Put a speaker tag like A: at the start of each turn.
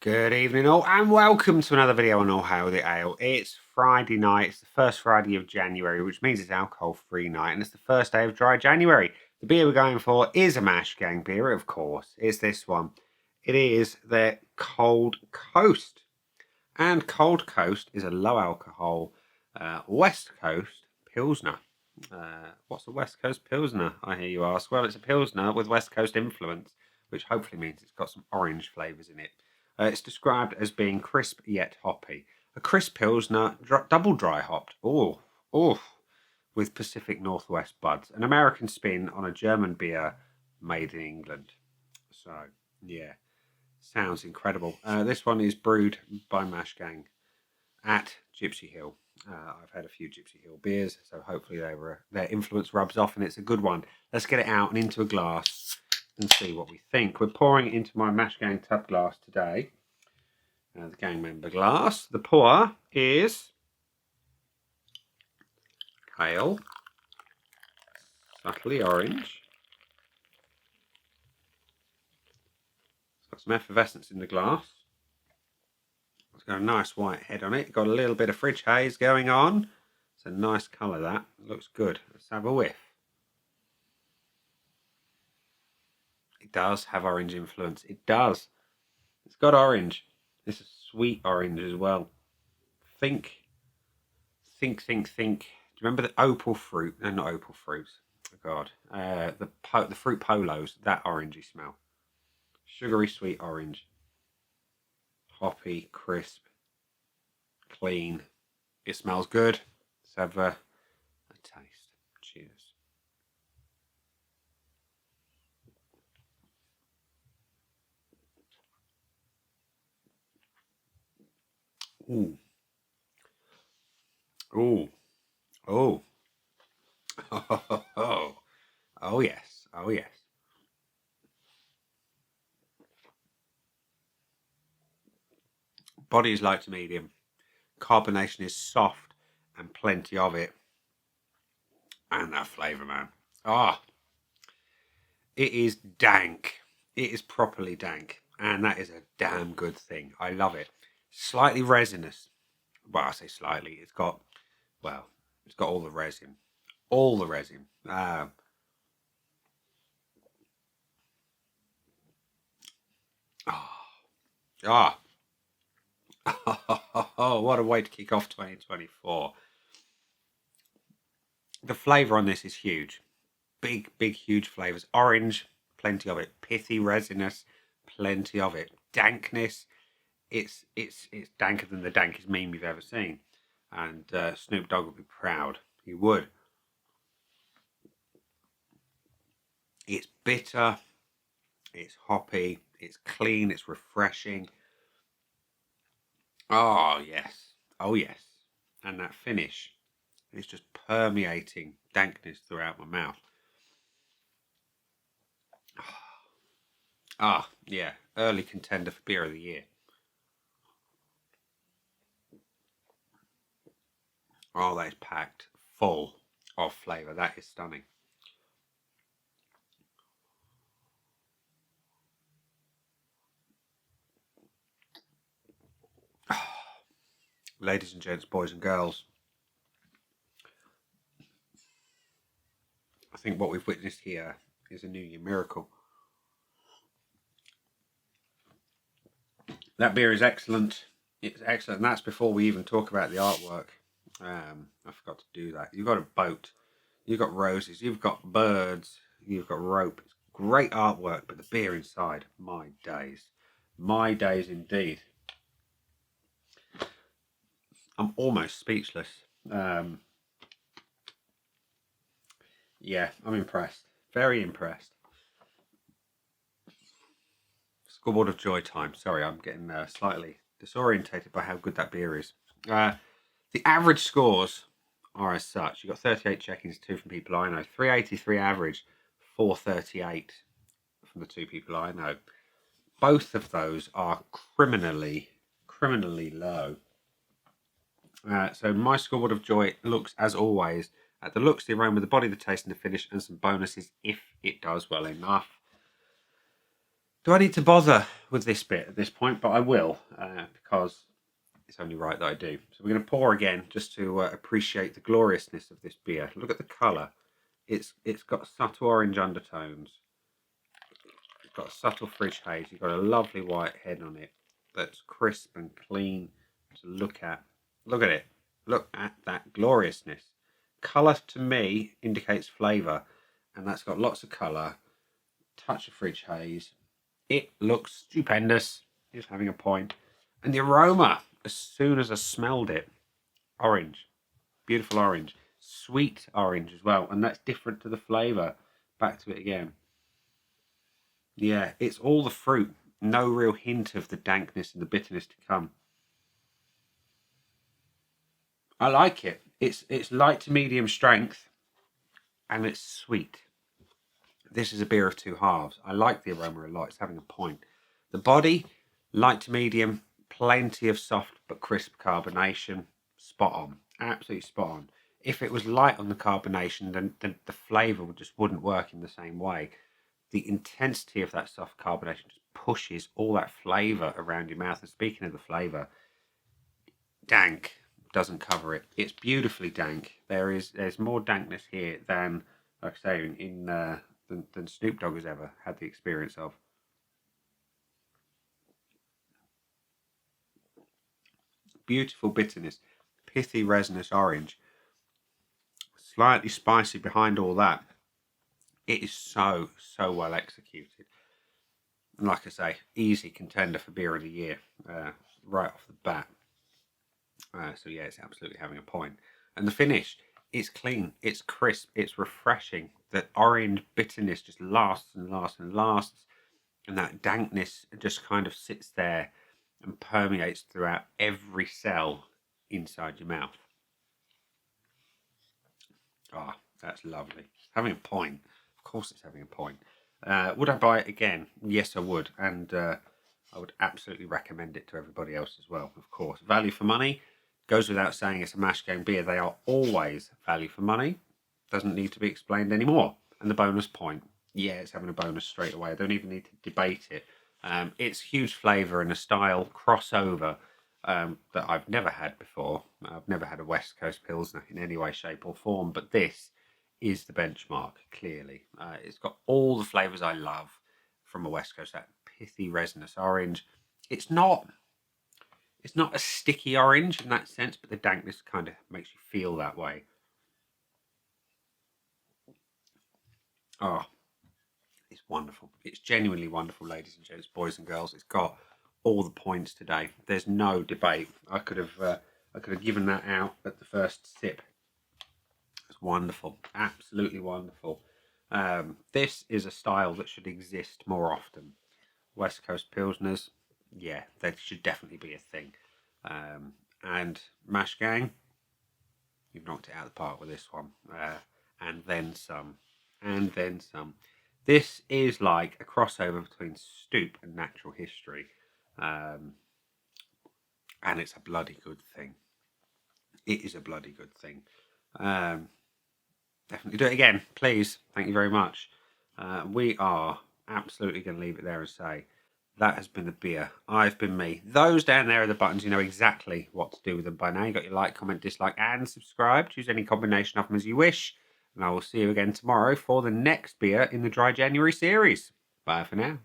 A: Good evening all and welcome to another video on All Hail the Ale. It's Friday night, it's the first Friday of January, which means it's alcohol free night and it's the first day of dry January. The beer we're going for is a mash gang beer, of course. It's this one. It is the Cold Coast. And Cold Coast is a low alcohol West Coast Pilsner. What's a West Coast Pilsner, I hear you ask? Well, it's a Pilsner with West Coast influence, which hopefully means it's got some orange flavours in it. It's described as being crisp yet hoppy. A crisp Pilsner, double dry hopped, with Pacific Northwest buds. An American spin on a German beer made in England. So, yeah, sounds incredible. This one is brewed by Mash Gang at Gypsy Hill. I've had a few Gypsy Hill beers, so hopefully their influence rubs off and it's a good one. Let's get it out and into a glass and see what we think. We're pouring it into my Mash Gang tub glass today. The gang member glass. The pour is pale, subtly orange. It's got some effervescence in the glass. It's got a nice white head on it. Got a little bit of fridge haze going on. It's a nice colour that. It looks good. Let's have a whiff. It does have orange influence. It does. It's got orange. It's a sweet orange as well. Think. Do you remember the opal fruit? No, not opal fruits. Oh God. The fruit polos. That orangey smell. Sugary sweet orange. Hoppy, crisp, clean. It smells good. Let's have a taste. Cheers. Ooh. Ooh. Oh. Oh yes. Oh yes. Body is light to medium. Carbonation is soft and plenty of it. And that flavour, man. Ah. It is dank. It is properly dank. And that is a damn good thing. I love it. Slightly resinous. Well, I say slightly. It's got all the resin. All the resin. Oh, what a way to kick off 2024. The flavour on this is huge. Big, huge flavours. Orange, plenty of it. Pithy, resinous, plenty of it. Dankness, it's danker than the dankest meme you've ever seen. And Snoop Dogg would be proud. He would. It's bitter, it's hoppy, it's clean, it's refreshing. Oh, yes. Oh, yes. And that finish is just permeating dankness throughout my mouth. Yeah. Early contender for beer of the year. Oh, that is packed full of flavour. That is stunning. Ladies and gents, boys and girls, I think what we've witnessed here is a New Year miracle. That beer is excellent. It's excellent. And that's before we even talk about the artwork. I forgot to do that. You've got a boat. You've got roses. You've got birds. You've got rope. It's great artwork, but the beer inside, my days. My days indeed. I'm almost speechless. Yeah, I'm impressed. Very impressed. Scoreboard of joy time. Sorry, I'm getting slightly disorientated by how good that beer is. The average scores are as such. You've got 38 check-ins, 2 from people I know. 383 average, 438 from the 2 people I know. Both of those are criminally low. So my scoreboard of joy looks, as always, at the looks, the aroma, the body, the taste, and the finish, and some bonuses if it does well enough. Do I need to bother with this bit at this point? But I will, because it's only right that I do. So we're going to pour again just to appreciate the gloriousness of this beer. Look at the colour. It's got subtle orange undertones. It's got a subtle fridge haze. You've got a lovely white head on it that's crisp and clean to look at. Look at it. Look at that gloriousness. Colour to me indicates flavour, and that's got lots of colour. Touch of fridge haze. It looks stupendous. It's having a point. And the aroma, as soon as I smelled it, orange. Beautiful orange. Sweet orange as well. And that's different to the flavour. Back to it again. Yeah, it's all the fruit. No real hint of the dankness and the bitterness to come. I like it. It's light to medium strength, and it's sweet. This is a beer of two halves. I like the aroma a lot. It's having a point. The body, light to medium, plenty of soft but crisp carbonation. Spot on. Absolutely spot on. If it was light on the carbonation, then the flavour just wouldn't work in the same way. The intensity of that soft carbonation just pushes all that flavour around your mouth. And speaking of the flavour, dank doesn't cover it. It's beautifully dank. There's more dankness here than, like I say, than Snoop Dogg has ever had the experience of. Beautiful bitterness, pithy resinous orange, slightly spicy behind all that. It is so well executed. And like I say, easy contender for beer of the year right off the bat. So yeah, it's absolutely having a point. And the finish, it's clean, it's crisp, it's refreshing. The orange bitterness just lasts and lasts and lasts. And that dankness just kind of sits there and permeates throughout every cell inside your mouth. Ah, oh, that's lovely. Having a point. Of course it's having a point. Would I buy it again? Yes, I would. And I would absolutely recommend it to everybody else as well, of course. Value for money. Goes without saying, it's a mash game beer. They are always value for money. Doesn't need to be explained anymore. And the bonus point. Yeah, it's having a bonus straight away. I don't even need to debate it. It's huge flavour and a style crossover that I've never had before. I've never had a West Coast Pilsner in any way, shape or form. But this is the benchmark, clearly. It's got all the flavours I love from a West Coast. That pithy, resinous orange. It's not a sticky orange in that sense, but the dankness kind of makes you feel that way. Oh, it's wonderful. It's genuinely wonderful, ladies and gents, boys and girls. It's got all the points today. There's no debate. I could have given that out at the first sip. It's wonderful, absolutely wonderful. This is a style that should exist more often. West Coast Pilsners, yeah, they should definitely be a thing. And Mash Gang, you've knocked it out of the park with this one. And then some. And then some. This is like a crossover between Stoop and Natural History. And it's a bloody good thing. It is a bloody good thing. Definitely do it again, please. Thank you very much. We are absolutely going to leave it there and say that has been the beer. I've been me. Those down there are the buttons. You know exactly what to do with them by now. You got your like, comment, dislike, and subscribe. Choose any combination of them as you wish. And I will see you again tomorrow for the next beer in the Dry January series. Bye for now.